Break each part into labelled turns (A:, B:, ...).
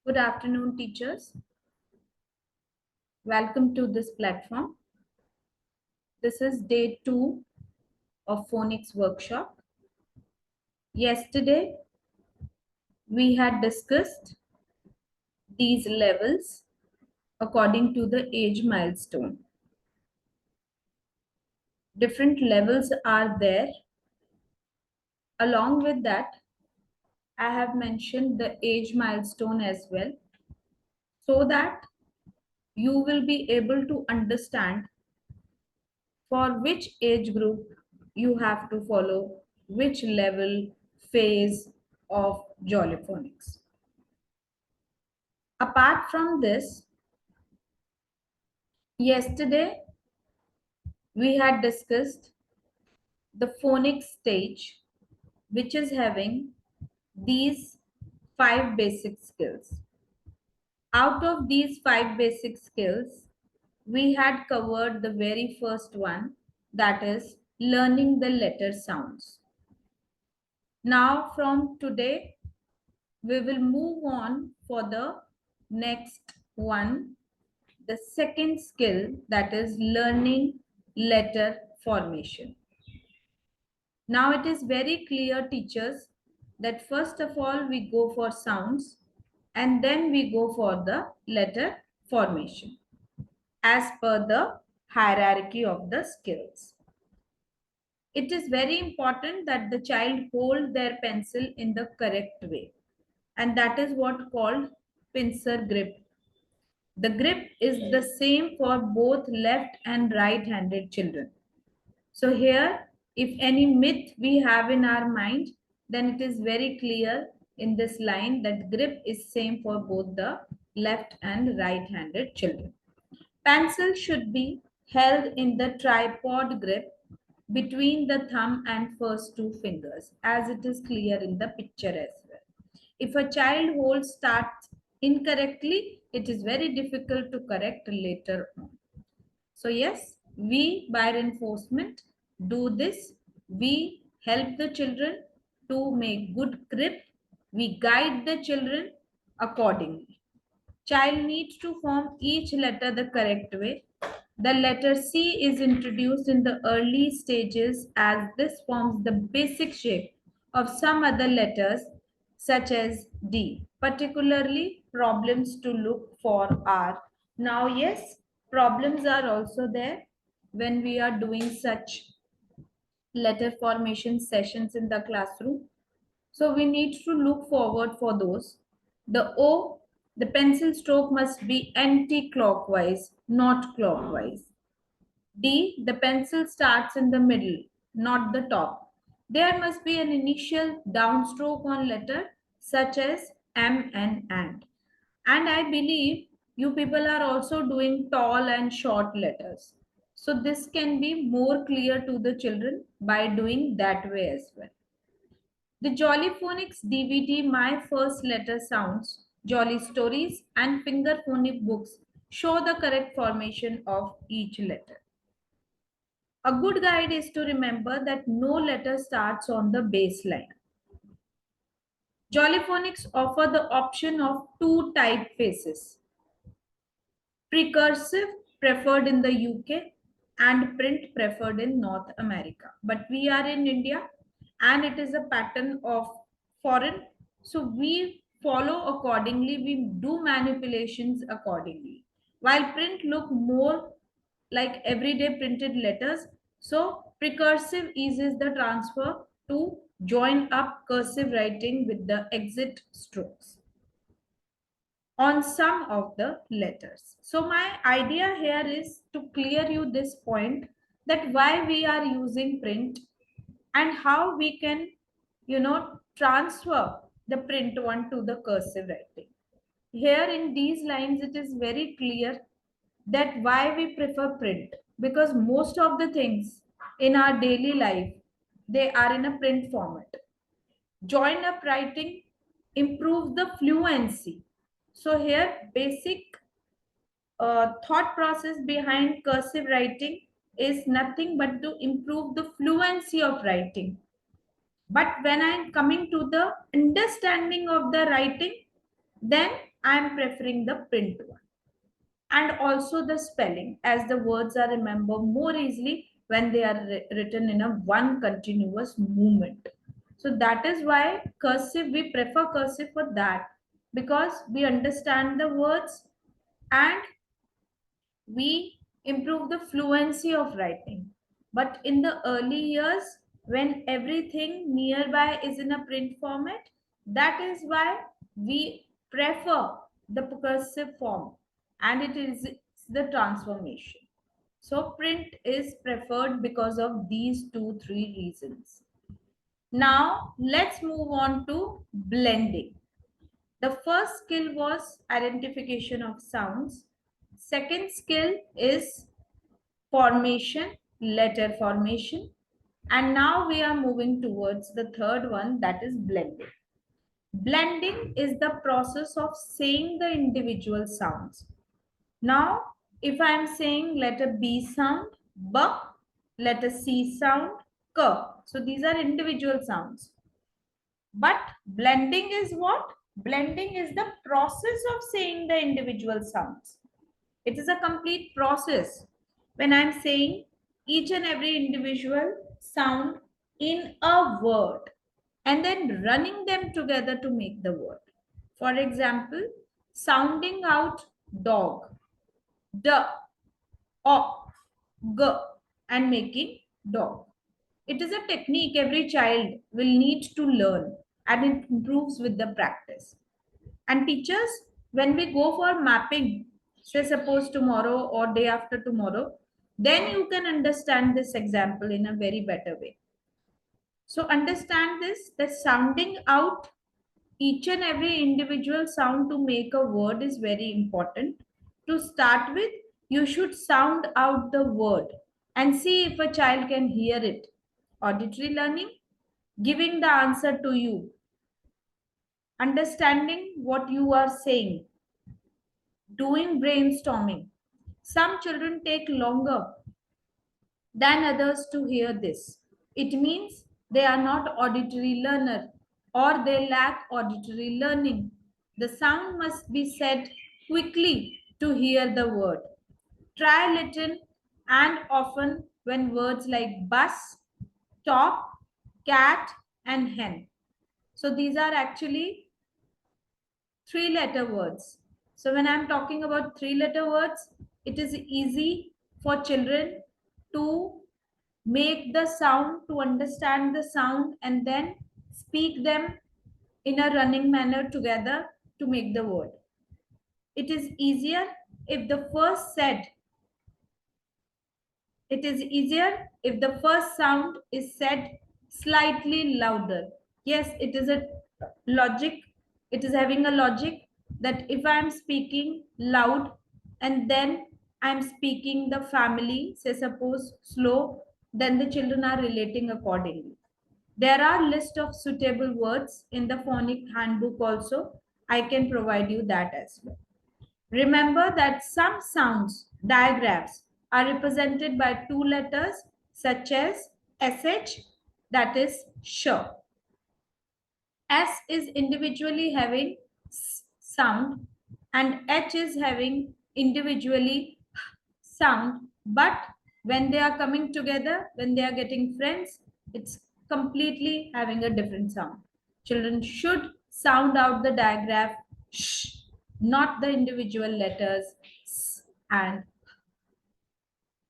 A: Good afternoon, teachers. Welcome to this platform. This is day 2 of PHONICS Workshop. Yesterday, we had discussed these levels according to the age milestone. Different levels are there. Along with that, I have mentioned the age milestone as well, so that you will be able to understand for which age group you have to follow which level phase of jollyphonics. Apart from this, yesterday we had discussed the phonics stage, which is having these 5 basic skills. Out of these 5 basic skills, we had covered the very first one, that is learning the letter sounds. Now, from today, we will move on for the next one, the second skill, that is learning letter formation. Now it is very clear, teachers, that first of all we go for sounds and then we go for the letter formation as per the hierarchy of the skills. It is very important that the child hold their pencil in the correct way, and that is what called pincer grip. The grip is the same for both left and right handed children. So here, if any myth we have in our mind, then it is very clear in this line that grip is same for both the left and right handed children. Pencil should be held in the tripod grip between the thumb and first two fingers, as it is clear in the picture as well. If a child holds starts incorrectly, it is very difficult to correct later on. So yes, we by reinforcement do this. We help the children to make good grip. We guide the children accordingly. Child needs to form each letter the correct way. The letter C is introduced in the early stages as this forms the basic shape of some other letters such as D. Particularly, problems to look for are. Now, yes, problems are also there when we are doing such letter formation sessions in the classroom. So we need to look forward for those. The O, the pencil stroke must be anti-clockwise, not clockwise. D, the pencil starts in the middle, not the top. There must be an initial downstroke on letter such as M and and. And I believe you people are also doing tall and short letters. So this can be more clear to the children by doing that way as well. The Jolly Phonics DVD My First Letter Sounds, Jolly Stories and Finger Phonic books show the correct formation of each letter. A good guide is to remember that no letter starts on the baseline. Jollyphonics offer the option of two typefaces. Precursive preferred in the UK and print preferred in North America. But we are in India and it is a pattern of foreign. So we follow accordingly, we do manipulations accordingly. While print look more like everyday printed letters, so precursive eases the transfer to join up cursive writing with the exit strokes on some of the letters. So my idea here is to clear you this point, that why we are using print and how we can, transfer the print one to the cursive writing. Here in these lines, it is very clear that why we prefer print, because most of the things in our daily life, they are in a print format. Join up writing improves the fluency. So here basic thought process behind cursive writing is nothing but to improve the fluency of writing. But when I'm coming to the understanding of the writing, then I am preferring the print one. And also the spelling, as the words are remembered more easily when they are written in a one continuous movement. So that is why cursive, we prefer cursive for that, because we understand the words and we improve the fluency of writing. But in the early years, when everything nearby is in a print format, that is why we prefer the cursive form, and it is the transformation. So print is preferred because of these two, three reasons. Now let's move on to blending. The first skill was identification of sounds. Second skill is formation, letter formation. And now we are moving towards the third one, that is blending. Blending is the process of saying the individual sounds. Now, if I am saying letter B sound, B, letter C sound, K. So these are individual sounds. But blending is what? Blending is the process of saying the individual sounds. It is a complete process. When I'm saying each and every individual sound in a word and then running them together to make the word. For example, sounding out dog, d, o, g, and making dog. It is a technique every child will need to learn, and it improves with the practice. And teachers, when we go for mapping, say suppose tomorrow or day after tomorrow, then you can understand this example in a very better way. So understand this, that sounding out each and every individual sound to make a word is very important. To start with, you should sound out the word and see if a child can hear it. Auditory learning, giving the answer to you, understanding what you are saying, doing brainstorming. Some children take longer than others to hear this. It means they are not auditory learner or they lack auditory learning. The sound must be said quickly to hear the word. Try little and often when words like bus, top, cat, and hen. So these are actually three-letter words. So when I'm talking about three-letter words, it is easy for children to make the sound, to understand the sound, and then speak them in a running manner together to make the word. It is easier if the first said It is easier if the first sound is said slightly louder. Yes, it is a logic. It is having a logic that if I am speaking loud and then I am speaking the family, say suppose slow, then the children are relating accordingly. There are list of suitable words in the phonic handbook also. I can provide you that as well. Remember that some sounds, digraphs, are represented by two letters such as SH, that is sh. S is individually having sound and H is having individually sound, but when they are coming together, when they are getting friends, it's completely having a different sound. Children should sound out the digraph sh, not the individual letters s and.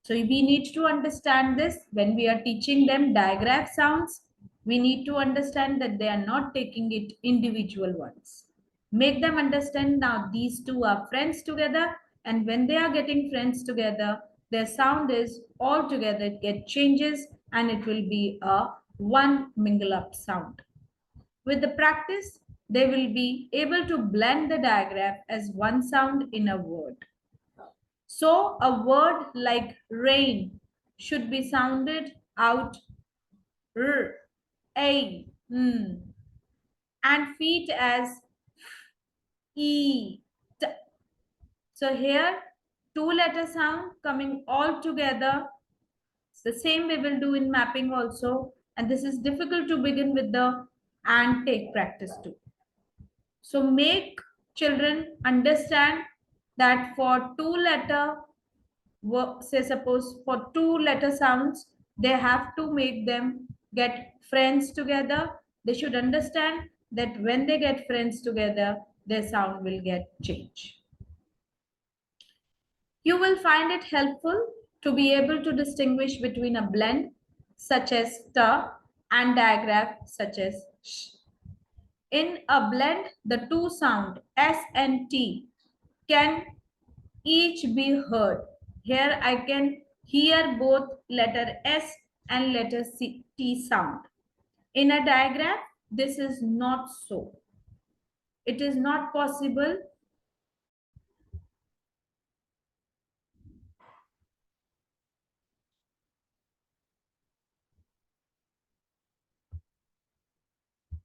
A: So we need to understand this when we are teaching them digraph sounds. We need to understand that they are not taking it individual ones. Make them understand now these two are friends together, and when they are getting friends together, their sound is all together, it get changes and it will be a one mingle up sound. With the practice, they will be able to blend the digraph as one sound in a word. So a word like rain should be sounded out r, a, and feet as e, t. So here, two-letter sound coming all together. It's the same we will do in mapping also. And this is difficult to begin with the and take practice too. So make children understand that for two letter, say suppose for two letter sounds, they have to make them get friends together. They should understand that when they get friends together, their sound will get changed. You will find it helpful to be able to distinguish between a blend such as t and digraph such as sh. In a blend, the two sound s and t can each be heard. Here I can hear both letter S and letter T sound. In a digraph, this is not so. It is not possible